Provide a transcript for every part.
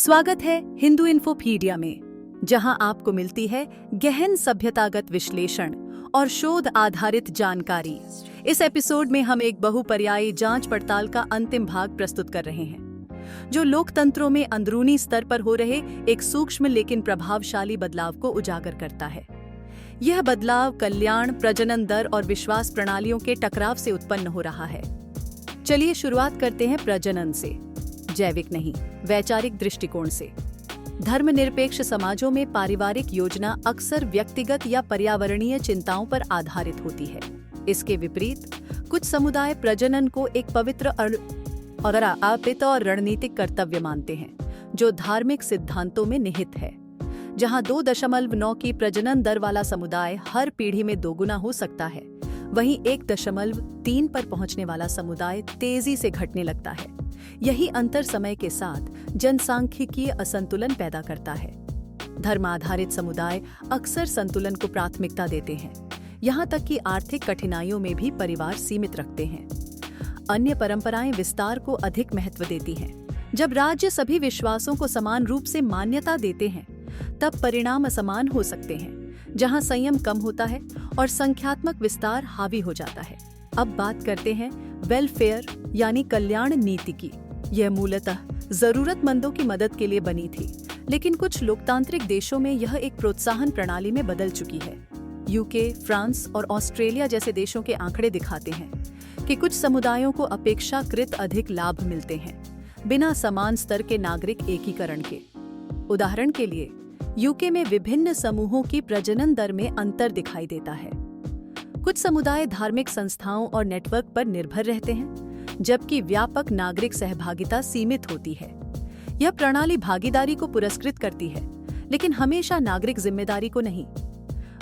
स्वागत है हिंदू इन्फोपीडिया में, जहां आपको मिलती है गहन सभ्यतागत विश्लेषण और शोध आधारित जानकारी। इस एपिसोड में हम एक बहुपर्यायी जांच पड़ताल का अंतिम भाग प्रस्तुत कर रहे हैं, जो लोकतंत्रों में अंदरूनी स्तर पर हो रहे एक सूक्ष्म लेकिन प्रभावशाली बदलाव को उजागर करता है। यह बदलाव कल्याण, प्रजनन दर और विश्वास प्रणालियों के टकराव से उत्पन्न हो रहा है। चलिए शुरुआत करते हैं प्रजनन से, जैविक नहीं, वैचारिक दृष्टिकोण से। धर्मनिरपेक्ष समाजों में पारिवारिक योजना अक्सर व्यक्तिगत या पर्यावरणीय चिंताओं पर आधारित होती है। इसके विपरीत कुछ समुदाय प्रजनन को एक पवित्र और आपित और रणनीतिक कर्तव्य मानते हैं, जो धार्मिक सिद्धांतों में निहित है। जहां 2.9 की प्रजनन दर वाला समुदाय हर पीढ़ी में दोगुना हो सकता है, वहीं 1.3 पर पहुंचने वाला समुदाय तेजी से घटने लगता है। यही अंतर समय के साथ जनसांख्यिकीय असंतुलन पैदा करता है। धर्म आधारित समुदाय अक्सर संतुलन को प्राथमिकता देते हैं, यहाँ तक कि आर्थिक कठिनाइयों में भी परिवार सीमित रखते हैं। अन्य परंपराएं विस्तार को अधिक महत्व देती हैं। जब राज्य सभी विश्वासों को समान रूप से मान्यता देते हैं, तब परिणाम असमान हो सकते हैं, जहां संयम कम होता है और संख्यात्मक विस्तार हावी हो जाता है। अब बात करते हैं वेलफेयर यानी कल्याण नीति की। यह मूलतः जरूरतमंदों की मदद के लिए बनी थी, लेकिन कुछ लोकतांत्रिक देशों में यह एक प्रोत्साहन प्रणाली में बदल चुकी है। यूके, फ्रांस और ऑस्ट्रेलिया जैसे देशों के आंकड़े दिखाते हैं कि कुछ समुदायों को अपेक्षाकृत अधिक लाभ मिलते हैं, बिना समान स्तर के नागरिक एकीकरण के। उदाहरण के लिए, यूके में विभिन्न समूहों की प्रजनन दर में अंतर दिखाई देता है। कुछ समुदाय धार्मिक संस्थाओं और नेटवर्क पर निर्भर रहते हैं, जबकि व्यापक नागरिक सहभागिता सीमित होती है। यह प्रणाली भागीदारी को पुरस्कृत करती है, लेकिन हमेशा नागरिक जिम्मेदारी को नहीं।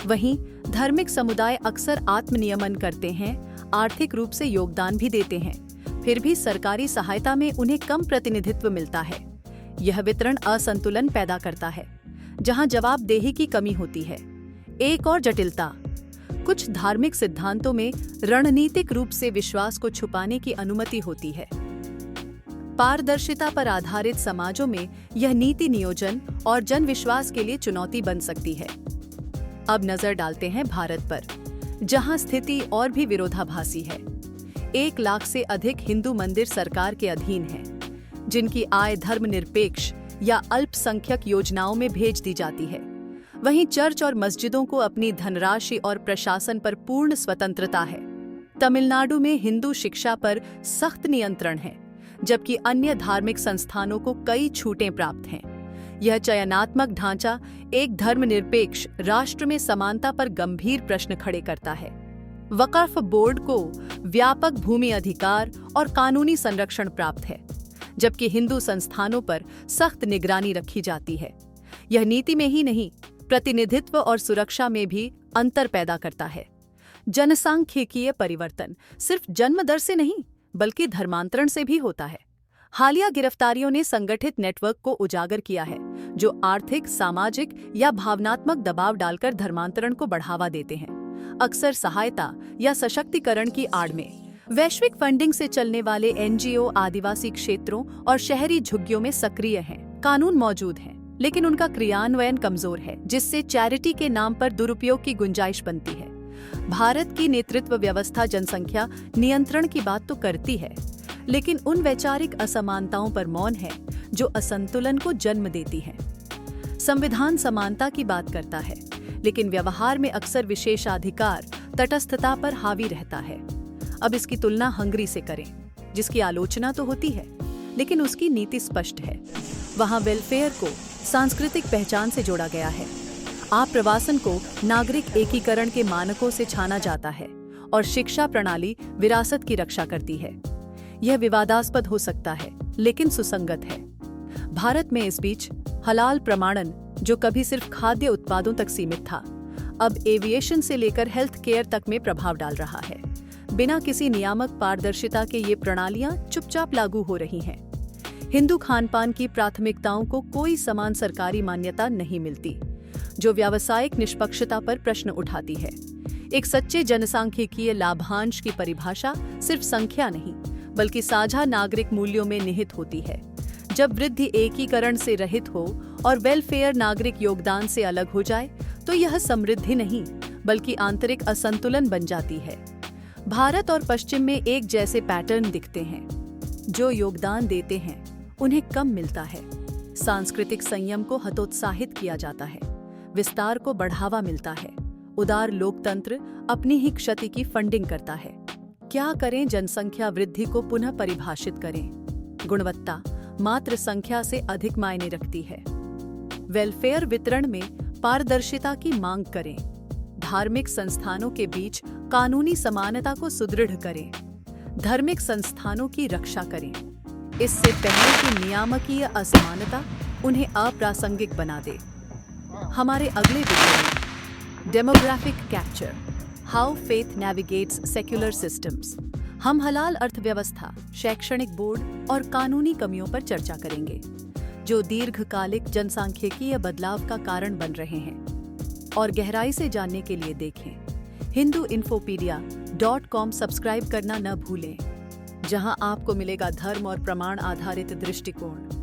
वहीं धार्मिक समुदाय अक्सर आत्मनियमन करते हैं, आर्थिक रूप से योगदान भी देते हैं, फिर भी सरकारी सहायता में उन्हें कम प्रतिनिधित्व मिलता है। यह वितरण असंतुलन पैदा करता है, जहां जवाबदेही की कमी होती है। एक और जटिलता, कुछ धार्मिक सिद्धांतों में रणनीतिक रूप से विश्वास को छुपाने की अनुमति होती है। पारदर्शिता पर आधारित समाजों में यह नीति नियोजन और जनविश्वास के लिए चुनौती बन सकती है। अब नजर डालते हैं भारत पर, जहां स्थिति और भी विरोधाभासी है। 1 लाख से अधिक हिंदू मंदिर सरकार के अधीन हैं, जिनकी आय धर्मनिरपेक्ष या अल्पसंख्यक योजनाओं में भेज दी जाती है। वहीं चर्च और मस्जिदों को अपनी धनराशि और प्रशासन पर पूर्ण स्वतंत्रता है। तमिलनाडु में हिंदू शिक्षा पर सख्त नियंत्रण है, जबकि अन्य धार्मिक संस्थानों को कई छूटें प्राप्त हैं। यह चयनात्मक ढांचा एक धर्मनिरपेक्ष राष्ट्र में समानता पर गंभीर प्रश्न खड़े करता है। वक्फ बोर्ड को व्यापक भूमि अधिकार और कानूनी संरक्षण प्राप्त है, जबकि हिंदू संस्थानों पर सख्त निगरानी रखी जाती है। यह नीति में ही नहीं, प्रतिनिधित्व और सुरक्षा में भी अंतर पैदा करता है। जनसांख्यिकीय परिवर्तन सिर्फ जन्म दर से नहीं, बल्कि धर्मांतरण से भी होता है। हालिया गिरफ्तारियों ने संगठित नेटवर्क को उजागर किया है, जो आर्थिक, सामाजिक या भावनात्मक दबाव डालकर धर्मांतरण को बढ़ावा देते हैं, अक्सर सहायता या सशक्तिकरण की आड़ में। वैश्विक फंडिंग से चलने वाले एनजीओ आदिवासी क्षेत्रों और शहरी झुग्गियों में सक्रिय हैं। कानून मौजूद हैं, लेकिन उनका क्रियान्वयन कमजोर है, जिससे चैरिटी के नाम पर दुरुपयोग की गुंजाइश बनती है। भारत की नेतृत्व व्यवस्था जनसंख्या नियंत्रण की बात तो करती है, लेकिन उन वैचारिक असमानताओं पर मौन है जो असंतुलन को जन्म देती है। संविधान समानता की बात करता है, लेकिन व्यवहार में अक्सर विशेषाधिकार तटस्थता पर हावी रहता है। अब इसकी तुलना हंगरी से करें, जिसकी आलोचना तो होती है, लेकिन उसकी नीति स्पष्ट है। वहां वेलफेयर को सांस्कृतिक पहचान से जोड़ा गया है, आप्रवासन को नागरिक एकीकरण के मानकों से छाना जाता है, और शिक्षा प्रणाली विरासत की रक्षा करती है। यह विवादास्पद हो सकता है, लेकिन सुसंगत है। भारत में इस बीच हलाल प्रमाणन, जो कभी सिर्फ खाद्य उत्पादों तक सीमित था, अब एविएशन से लेकर हेल्थ केयर तक में प्रभाव डाल रहा है। बिना किसी नियामक पारदर्शिता के ये प्रणालियां चुपचाप लागू हो रही हैं। हिंदू खानपान की प्राथमिकताओं को कोई समान सरकारी मान्यता नहीं मिलती, जो व्यावसायिक निष्पक्षता पर प्रश्न उठाती है। एक सच्चे जनसांख्यिकीय लाभांश की परिभाषा सिर्फ संख्या नहीं, बल्कि साझा नागरिक मूल्यों में निहित होती है, जब वृद्धि एकीकरण से रहित हो और वेलफेयर नागरिक योगदान से अलग हो जाए तो यह समृद्धि नहीं बल्कि आंतरिक असंतुलन बन जाती है। भारत और पश्चिम में एक जैसे पैटर्न दिखते हैं। जो योगदान देते हैं उन्हें कम मिलता है। सांस्कृतिक संयम को हतोत्साहित किया जाता है, विस्तार को बढ़ावा मिलता है। उदार लोकतंत्र अपनी ही क्षति की फंडिंग करता है। क्या करें? जनसंख्या वृद्धि को पुनः परिभाषित करें। गुणवत्ता मात्र संख्या से अधिक मायने रखती है। वेलफेयर वितरण में पारदर्शिता की मांग करें। धार्मिक संस्थानों के बीच कानूनी समानता को सुदृढ़ करें। धार्मिक संस्थानों की रक्षा करें। इससे पहले कि नियामकीय असमानता उन्हें अप्रासंगिक बना दे। हमारे अगले वीडियो में demographic capture, how faith navigates secular systems, हम हलाल अर्थव्यवस्था, शैक्षणिक बोर्ड और कानूनी कमियों पर चर्चा करेंगे जो दीर्घकालिक जनसांख्यिकीय बदलाव का कारण बन रहे हैं। और गहराई से जानने के लिए देखें hinduinfopedia.com। सब्सक्राइब करना न भूलें, जहां आपको मिलेगा धर्म और प्रमाण आधारित दृष्टिकोण।